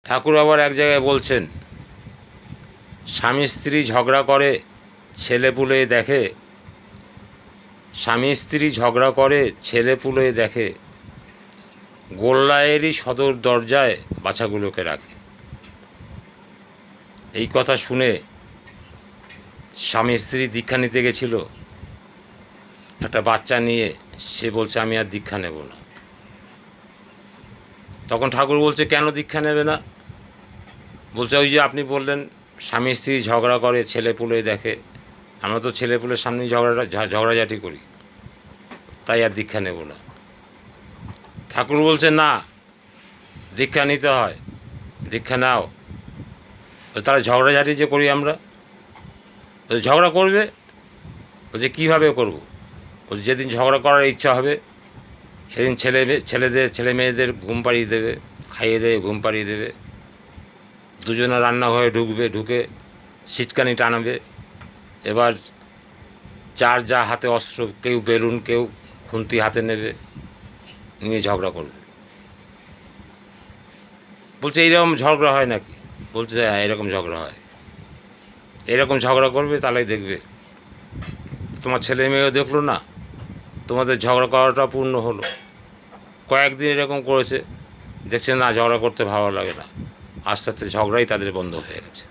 ঠাকুর আবার এক জায়গায় বলছেন, স্বামী স্ত্রী ঝগড়া করে ছেলেপুলে দেখে, স্বামী স্ত্রী ঝগড়া করে ছেলেপুলে দেখে, গোল্লায়েরই সদর দরজায় বাচ্চাগুলোকে রাখে। এই কথা শুনে স্বামী স্ত্রী দীক্ষা নিতে গেছিল, একটা বাচ্চা নিয়ে, সে বলছে আমি আর দীক্ষা নেব না। তখন ঠাকুর বলছে, কেন দীক্ষা নেবে না? বলছে, ওই যে আপনি বললেন স্বামী স্ত্রী ঝগড়া করে ছেলেপুলে দেখে, আমরা তো ছেলেপুলের সামনেই ঝগড়াঝাটি করি, তাই আর দীক্ষা নেব না। ঠাকুর বলছে, না, দীক্ষা নিতে হয়, দীক্ষা নাও। তারা ঝগড়াঝাটি যে করি আমরা, ঝগড়া করবে, বলছে কীভাবে করবো? বলছে যেদিন ঝগড়া করার ইচ্ছা হবে সেদিন ছেলে মেয়েদের ঘুম পাড়িয়ে দেবে, খাইয়ে দেবে, ঘুম পাড়িয়ে দেবে, দুজনে রান্নাঘরে ঢুকবে, ঢুকে সিটকানি টানাবে, এবার যার যা হাতে অস্ত্র, কেউ বেলুন, কেউ খুন্তি হাতে নেবে, নিয়ে ঝগড়া করবে। বলছে এইরকম ঝগড়া হয় নাকি? বলছে হ্যাঁ, এরকম ঝগড়া হয়। এরকম ঝগড়া করবে, তাহলেই দেখবে তোমার ছেলে মেয়েও দেখলো না, তোমাদের ঝগড়া করাটা পূর্ণ হলো। কয়েকদিন এরকম করেছে, দেখছে না ঝগড়া করতে ভালো লাগে না, আস্তে আস্তে ঝগড়াই তাদের বন্ধ হয়ে গেছে।